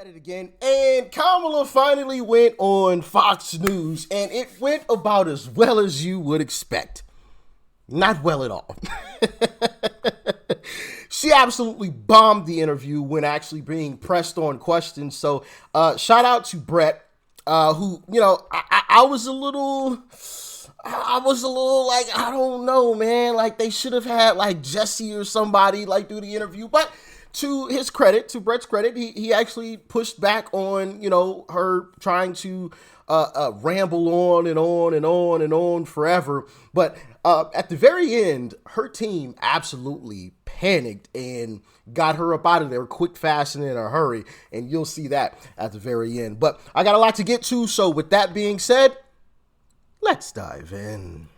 At it again, and Kamala finally went on Fox News, and it went about as well as you would expect. Not well at all. She absolutely bombed the interview when actually being pressed on questions. So shout out to Brett, who, I was a little like, I don't know, man. Like, they should have had like Jesse or somebody like do the interview, but to his credit, to Brett's credit, he actually pushed back on, her trying to ramble on and on and on and on forever. But at the very end, her team absolutely panicked and got her up out of there quick, fast, and in a hurry. And you'll see that at the very end. But I got a lot to get to. So with that being said, let's dive in.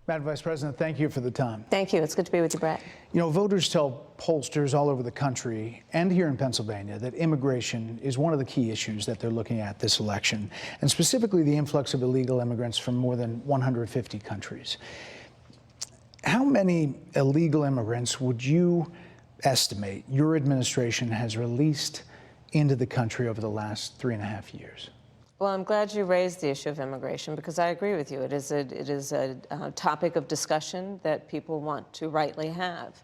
Madam Vice President, thank you for the time. Thank you. It's good to be with you, Brett. Voters tell pollsters all over the country and here in Pennsylvania that immigration is one of the key issues that they're looking at this election, and specifically the influx of illegal immigrants from more than 150 countries. How many illegal immigrants would you estimate your administration has released into the country over the last 3.5 years? Well, I'm glad you raised the issue of immigration because I agree with you. It is a topic of discussion that people want to rightly have.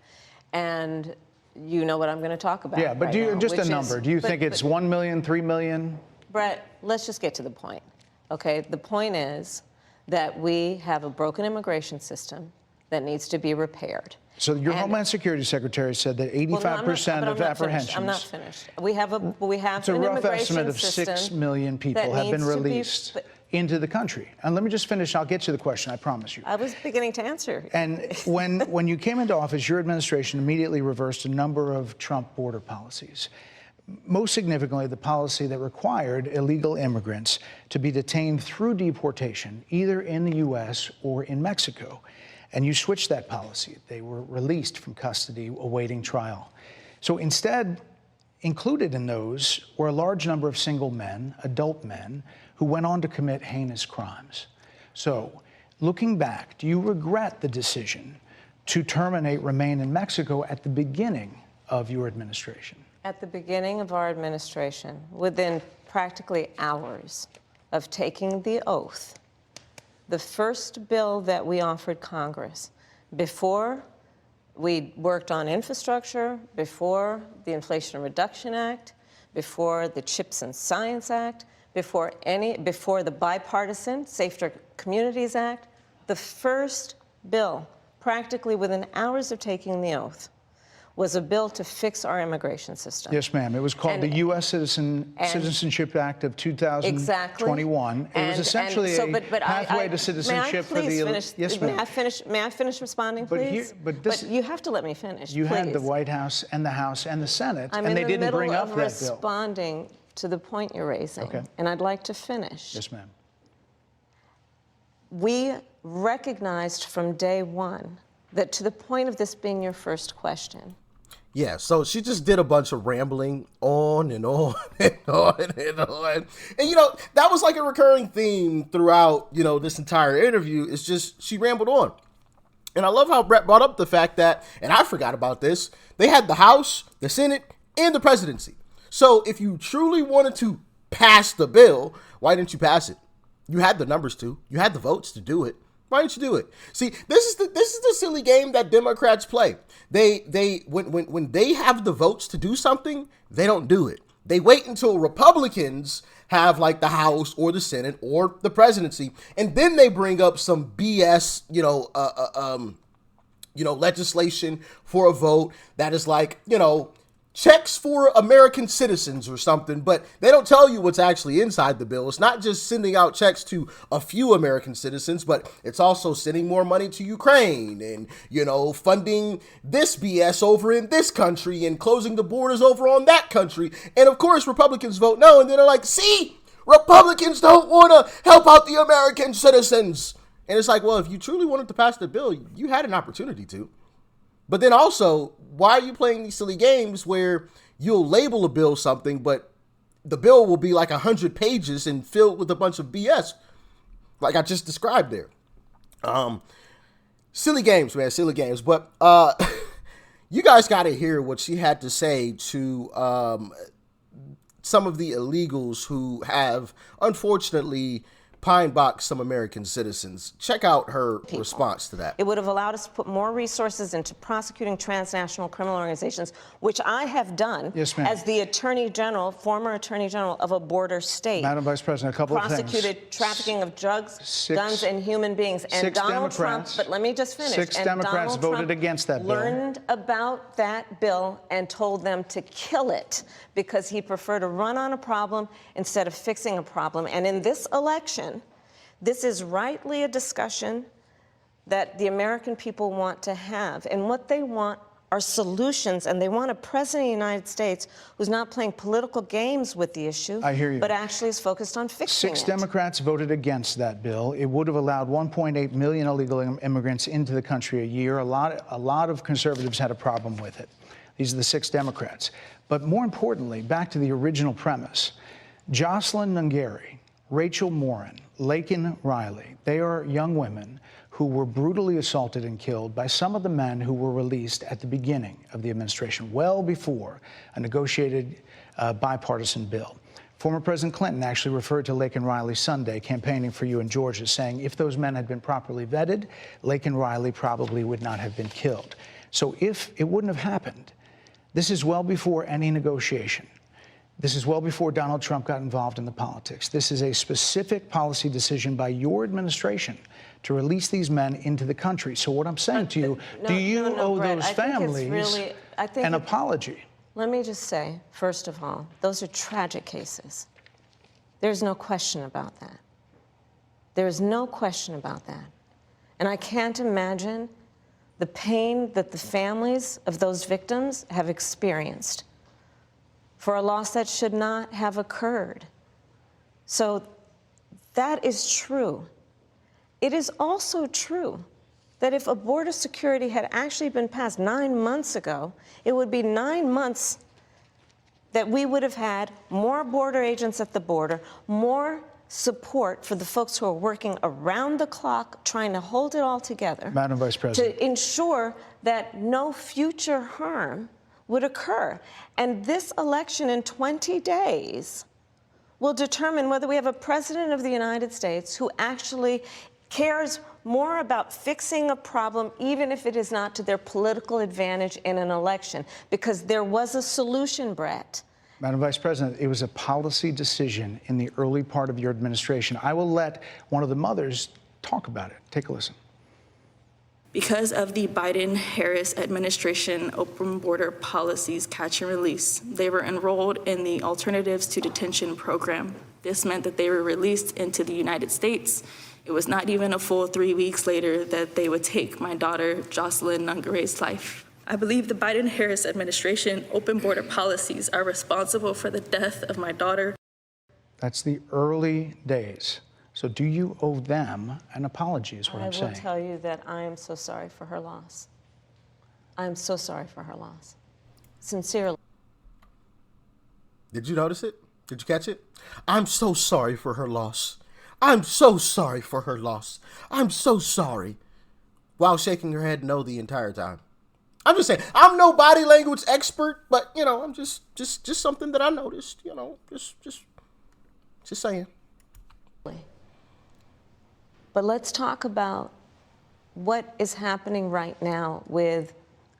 And you know what I'm going to talk about. Yeah, but right do you, now, just a number, do you think it's 1 million, 3 million? Brett, let's just get to the point, okay? The point is that we have a broken immigration system that needs to be repaired. So your Homeland Security Secretary said that 85% of apprehensions. I'm not finished. We have it's a an rough immigration estimate of system 6 million people have been released into the country. And let me just finish. I'll get to the question, I promise you. I was beginning to answer. And when you came into office, your administration immediately reversed a number of Trump border policies. Most significantly, the policy that required illegal immigrants to be detained through deportation, either in the U.S. or in Mexico. And you switched that policy. They were released from custody awaiting trial. So instead, included in those were a large number of single men, adult men, who went on to commit heinous crimes. So looking back, do you regret the decision to terminate Remain in Mexico at the beginning of your administration? At the beginning of our administration, within practically hours of taking the oath, the first bill that we offered Congress, before we worked on infrastructure, before the Inflation Reduction Act, before the Chips and Science Act, before the bipartisan Safer Communities Act, the first bill, practically within hours of taking the oath, was a bill to fix our immigration system. Yes, ma'am. It was called the U.S. Citizenship Act of 2021. Exactly. It was essentially a pathway to citizenship for the... Yes, ma'am. May I finish responding, please? But you have to let me finish, You please. had the White House and the House and the Senate, and they didn't bring up that bill. I'm in the middle of responding to the point you're raising, okay. And I'd like to finish. Yes, ma'am. We recognized from day one that, to the point of this being your first question, yeah, so she just did a bunch of rambling on and on and on and on. And, that was like a recurring theme throughout, this entire interview. It's just she rambled on. And I love how Brett brought up the fact that, and I forgot about this, they had the House, the Senate, and the presidency. So if you truly wanted to pass the bill, why didn't you pass it? You had the numbers to. You had the votes to do it. Why didn't you do it? See, this is the silly game that Democrats play. When they have the votes to do something, they don't do it. They wait until Republicans have like the House or the Senate or the presidency, and then they bring up some BS, legislation for a vote that is like, checks for American citizens or something, but they don't tell you what's actually inside the bill. It's not just sending out checks to a few American citizens, but it's also sending more money to Ukraine and, funding this BS over in this country and closing the borders over on that country. And of course, Republicans vote no, and then they're like, see, Republicans don't want to help out the American citizens. And it's like, well, if you truly wanted to pass the bill, you had an opportunity to. But then also, why are you playing these silly games where you'll label a bill something, but the bill will be like 100 pages and filled with a bunch of BS, like I just described there. Silly games, man, silly games. But you guys got to hear what she had to say to some of the illegals who have, unfortunately, pine boxed some American citizens. Check out her response to that. It would have allowed us to put more resources into prosecuting transnational criminal organizations, which I have done as the Attorney General, former Attorney General of a border state. Madam Vice President, a couple of things. Prosecuted trafficking of drugs, guns, and human beings. And Donald Trump, but let me just finish. Six Democrats voted against that bill. Learned about that bill and told them to kill it because he preferred to run on a problem instead of fixing a problem. And in this election, this is rightly a discussion that the American people want to have. And what they want are solutions, and they want a president of the United States who's not playing political games with the issue, I hear you, but actually is focused on fixing it. Six Democrats voted against that bill. It would have allowed 1.8 million illegal immigrants into the country a year. A lot of conservatives had a problem with it. These are the six Democrats. But more importantly, back to the original premise, Jocelyn Nungary, Rachel Morin, Laken Riley, they are young women who were brutally assaulted and killed by some of the men who were released at the beginning of the administration, well before a negotiated bipartisan bill. Former President Clinton actually referred to Laken Riley Sunday, campaigning for you in Georgia, saying if those men had been properly vetted, Laken Riley probably would not have been killed. So if it wouldn't have happened, this is well before any negotiation. This is well before Donald Trump got involved in the politics. This is a specific policy decision by your administration to release these men into the country. So what I'm saying to you, do you owe those families an apology? Let me just say, first of all, those are tragic cases. There's no question about that. There is no question about that. And I can't imagine the pain that the families of those victims have experienced for a loss that should not have occurred. So that is true. It is also true that if a border security had actually been passed 9 months ago, it would be 9 months that we would have had more border agents at the border, more support for the folks who are working around the clock trying to hold it all together. Madam Vice President. To ensure that no future harm would occur. And this election in 20 days will determine whether we have a president of the United States who actually cares more about fixing a problem, even if it is not to their political advantage in an election, because there was a solution, Brett. Madam Vice President, it was a policy decision in the early part of your administration. I will let one of the mothers talk about it. Take a listen. Because of the Biden-Harris administration open border policies catch and release, they were enrolled in the Alternatives to Detention program. This meant that they were released into the United States. It was not even a full 3 weeks later that they would take my daughter, Jocelyn Nungary's life. I believe the Biden-Harris administration open border policies are responsible for the death of my daughter. That's the early days. So do you owe them an apology is what I'm saying. I will tell you that I am so sorry for her loss. I am so sorry for her loss. Sincerely. Did you notice it? Did you catch it? I'm so sorry for her loss. I'm so sorry for her loss. I'm so sorry. While shaking her head no the entire time. I'm just saying, I'm no body language expert, but you know, I'm just something that I noticed, you know, just saying. But let's talk about what is happening right now with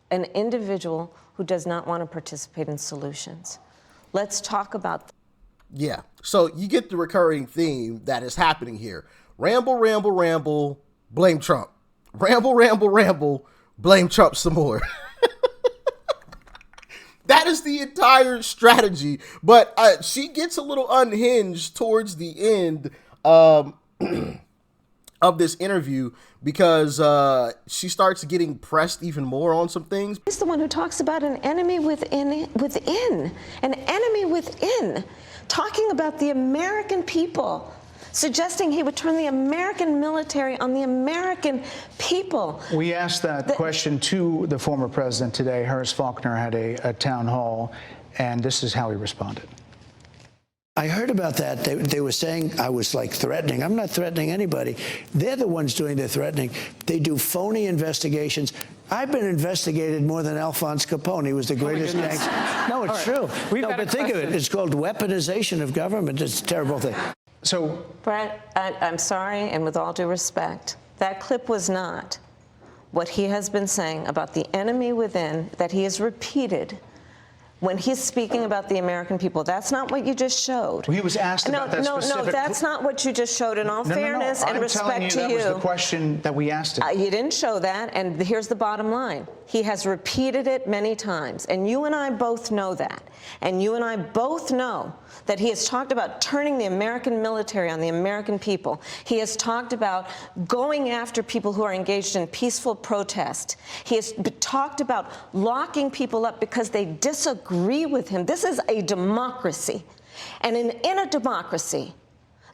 an individual who does not want to participate in solutions. Let's talk about. Yeah, so you get the recurring theme that is happening here. Ramble, ramble, ramble, blame Trump. Ramble, ramble, ramble, blame Trump some more. That is the entire strategy. But she gets a little unhinged towards the end of this interview because she starts getting pressed even more on some things. He's the one who talks about an enemy within, an enemy within, talking about the American people, suggesting he would turn the American military on the American people. We asked that question to the former president today. Harris Faulkner had a town hall, and this is how he responded. I heard about that. They were saying I was like threatening. I'm not threatening anybody. They're the ones doing the threatening. They do phony investigations. I've been investigated more than Alphonse Capone. He was the greatest gangster. No, it's true. We've No, got a but think of it. question. It's called weaponization of government. It's a terrible thing. So Brett, I'm sorry, and with all due respect, that clip was not what he has been saying about the enemy within that he has repeated when he's speaking about the American people. That's not what you just showed. he was asked about that specific... No, that's not what you just showed. In all fairness and respect to you. I'm telling you, that was the question that we asked him. You didn't show that, and here's the bottom line. He has repeated it many times, and you and I both know that. And you and I both know that he has talked about turning the American military on the American people. He has talked about going after people who are engaged in peaceful protest. He has talked about locking people up because they disagree with him. This is a democracy. And in a democracy,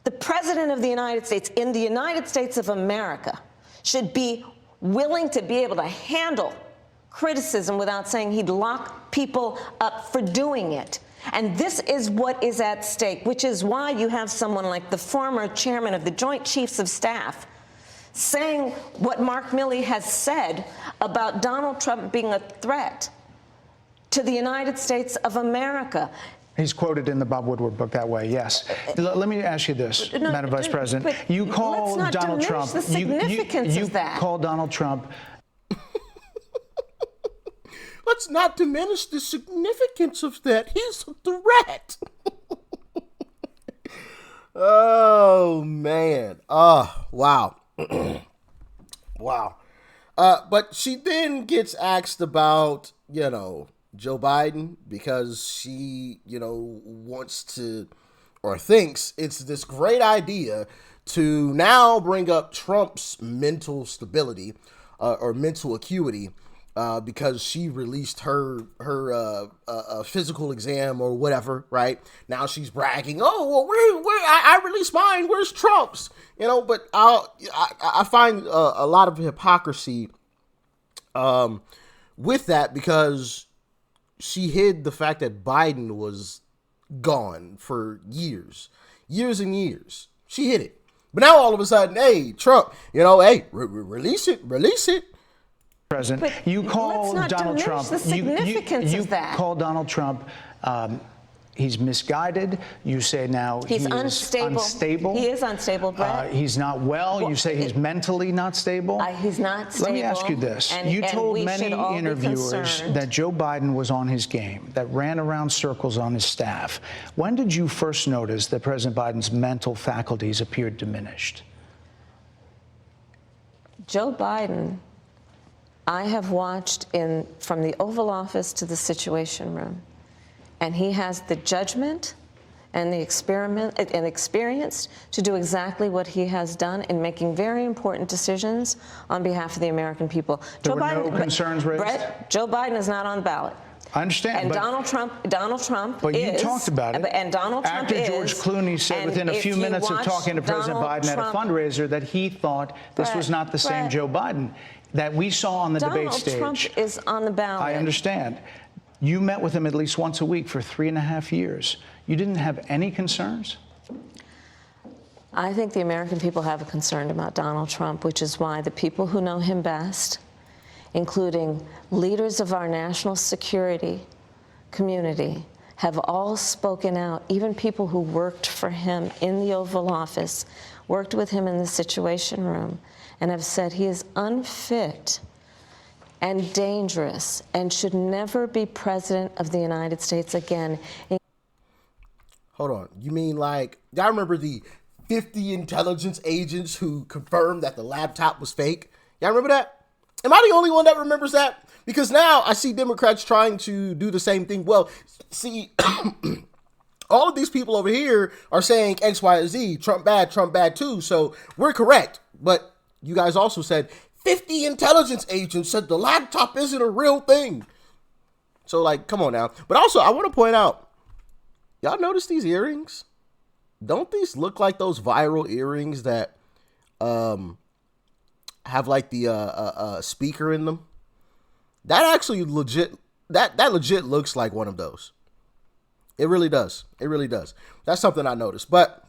the President of the United States, in the United States of America, should be willing to be able to handle criticism without saying he'd lock people up for doing it. And this is what is at stake, which is why you have someone like the former chairman of the Joint Chiefs of Staff saying what Mark Milley has said about Donald Trump being a threat to the United States of America. He's quoted in the Bob Woodward book that way, yes. Let me ask you this, Madam Vice President. You call Donald Trump... The significance of that. You call Donald Trump... Let's not diminish the significance of that. He's a threat. Oh, man. Oh, wow. Wow. But she then gets asked about, Joe Biden because she, wants to or thinks it's this great idea to now bring up Trump's mental stability or mental acuity. Because she released her physical exam or whatever, right? Now she's bragging, oh, well, I released mine. Where's Trump's? But I find a lot of hypocrisy with that because she hid the fact that Biden was gone for years and years. She hid it. But now all of a sudden, hey, Trump, hey, release it. President, But you call let's not Donald diminish Trump. the significance of that. You call Donald Trump. He's misguided. You say now He's he unstable. is unstable. He is unstable, Brett. He's not well. You say he's mentally not stable. He's not stable. Let me ask you this. You and told we many should all be interviewers concerned. that Joe Biden was on his game, that ran around circles on his staff. When did you first notice that President Biden's mental faculties appeared diminished? Joe Biden, I have watched from the Oval Office to the Situation Room, and he has the judgment and the experience to do exactly what he has done in making very important decisions on behalf of the American people. There were no concerns raised? Brett, Joe Biden is not on the ballot. I understand. And but Donald Trump But is, you talked about it. And Donald Trump After George Clooney said within a few minutes of talking to President Biden at a fundraiser that he thought this was not the same Joe Biden that we saw on the debate stage. Donald Trump is on the ballot. I understand. You met with him at least once a week for 3.5 years. You didn't have any concerns? I think the American people have a concern about Donald Trump, which is why the people who know him best, including leaders of our national security community, have all spoken out, even people who worked for him in the Oval Office, worked with him in the Situation Room, and have said he is unfit and dangerous and should never be president of the United States again. Hold on. You mean like, y'all remember the 50 intelligence agents who confirmed that the laptop was fake? Y'all remember that? Am I the only one that remembers that? Because now I see Democrats trying to do the same thing. Well, see, all of these people over here are saying X, Y, and Z, Trump bad too. So we're correct. But you guys also said 50 intelligence agents said the laptop isn't a real thing. So, like, come on now. But also, I want to point out, y'all notice these earrings? Don't these look like those viral earrings that have like the speaker in them? That actually legit, that legit looks like one of those. It really does. It really does. That's something I noticed. But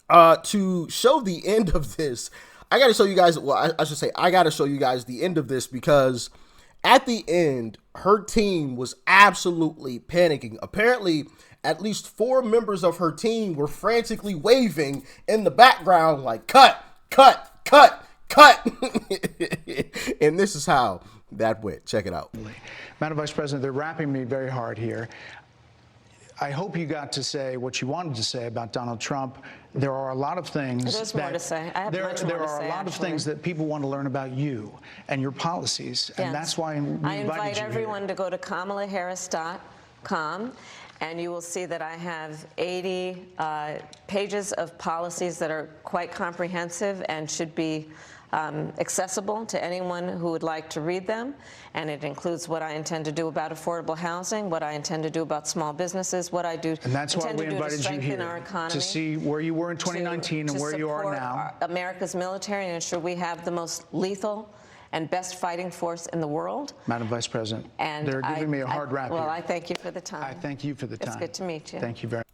to show the end of this, I got to show you guys, well, I should say, I got to show you guys the end of this because at the end, her team was absolutely panicking. Apparently, at least 4 members of her team were frantically waving in the background like, cut, cut, cut, cut. And this is how that went. Check it out. Madam Vice President, they're wrapping me very hard here. I hope you got to say what you wanted to say about Donald Trump. There are a lot of things There's more to say. I have much more to say, there are a lot of actually. things that people want to learn about you and your policies, and that's why we I invited invite you everyone here. to go to kamalaharris.com, and you will see that I have 80 pages of policies that are quite comprehensive and should be accessible to anyone who would like to read them. And it includes what I intend to do about affordable housing, what I intend to do about small businesses, what I do And that's why intend we to do to invited you strengthen here, our economy, to see where you were in 2019 and where you are now. support America's military and ensure we have the most lethal and best fighting force in the world. Madam Vice President, And they're giving me a hard rap well, here. I thank you for the time. I thank you for the time. It's good to meet you. Thank you very much.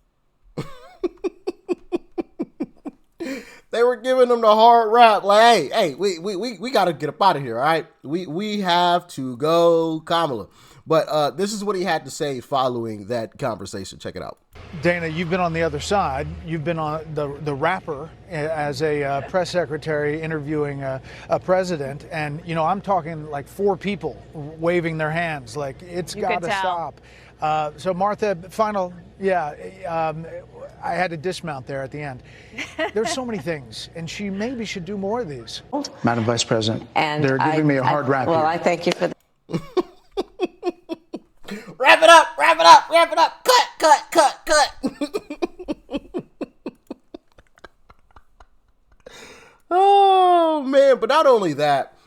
They were giving them the hard rap, like, hey, we got to get up out of here, all right? We have to go, Kamala. But this is what he had to say following that conversation. Check it out. Dana, you've been on the other side. You've been on the rapper as a press secretary interviewing a president. And, you know, I'm talking like 4 people waving their hands like it's got to stop. So, Martha, I had to dismount there at the end. There's so many things, and she maybe should do more of these. Madam Vice President, And they're giving me a hard rap here. Well, I thank you for the Wrap it up, wrap it up, wrap it up. Cut, cut, cut, cut. Oh, man. But not only that,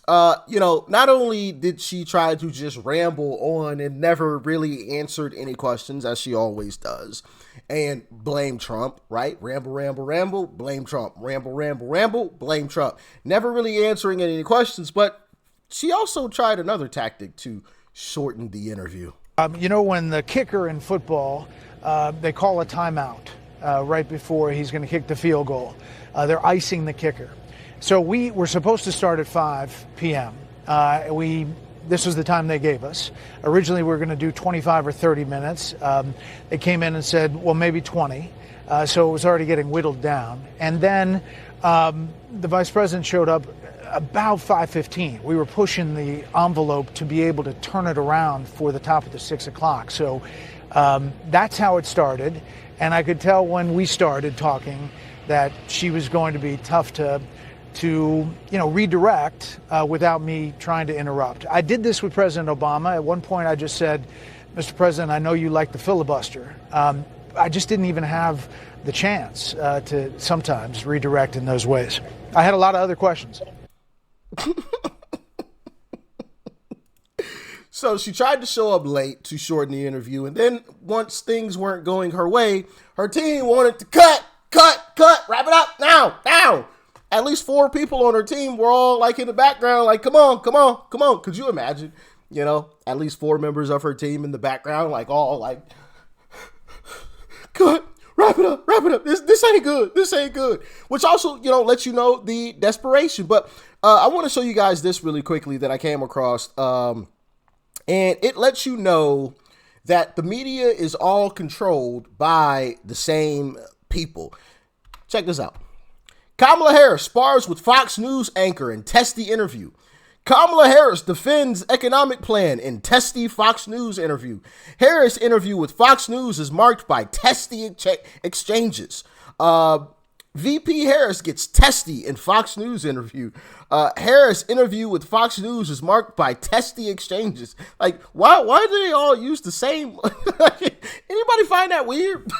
not only did she try to just ramble on and never really answered any questions, as she always does, and blame Trump, right? Ramble, ramble, ramble, blame Trump. Ramble, ramble, ramble, blame Trump. Never really answering any questions, but she also tried another tactic to shorten the interview. When the kicker in football, they call a timeout right before he's going to kick the field goal. They're icing the kicker. So we were supposed to start at 5 p.m. This was the time they gave us. Originally, we were going to do 25 or 30 minutes. They came in and said, well, maybe 20. So it was already getting whittled down. And then the vice president showed up about 5:15. We were pushing the envelope to be able to turn it around for the top of the 6 o'clock. So that's how it started. And I could tell when we started talking that she was going to be tough to redirect without me trying to interrupt. I did this with President Obama. At one point, I just said, Mr. President, I know you like the filibuster. I just didn't even have the chance to sometimes redirect in those ways. I had a lot of other questions. So she tried to show up late to shorten the interview, and then once things weren't going her way, her team wanted to cut, wrap it up now. At least 4 people on her team were all like in the background, like, come on. Could you imagine, at least 4 members of her team in the background, like all like, cut, wrap it up. This ain't good. Which also, lets you know the desperation. But I want to show you guys this really quickly that I came across. And it lets you know that the media is all controlled by the same people. Check this out. Kamala Harris spars with Fox News anchor in testy interview. Kamala Harris defends economic plan in testy Fox News interview. Harris interview with Fox News is marked by testy exchanges. VP Harris gets testy in Fox News interview. Harris interview with Fox News is marked by testy exchanges. Like, why do they all use the same? Anybody find that weird?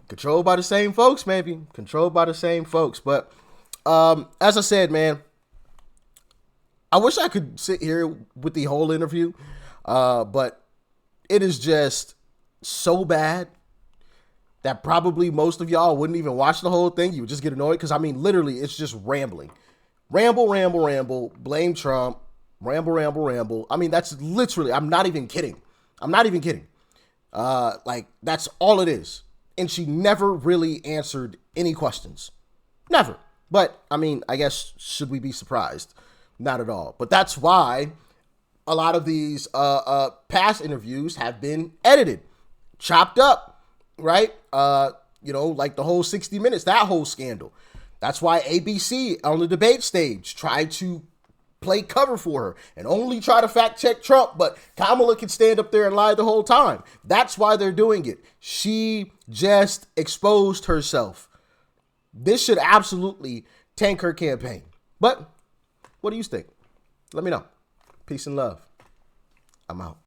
Controlled by the same folks, maybe. Controlled by the same folks. But as I said, man, I wish I could sit here with the whole interview. But it is just so bad that probably most of y'all wouldn't even watch the whole thing. You would just get annoyed because, literally, it's just rambling. Ramble, blame Trump, ramble. That's literally, I'm not even kidding. That's all it is. And she never really answered any questions. Never. But, I guess, should we be surprised? Not at all. But that's why a lot of these past interviews have been edited, chopped up, right? Like the whole 60 Minutes, that whole scandal. That's why ABC on the debate stage tried to play cover for her and only try to fact check Trump, but Kamala can stand up there and lie the whole time. That's why they're doing it. She just exposed herself. This should absolutely tank her campaign. But what do you think? Let me know. Peace and love. I'm out.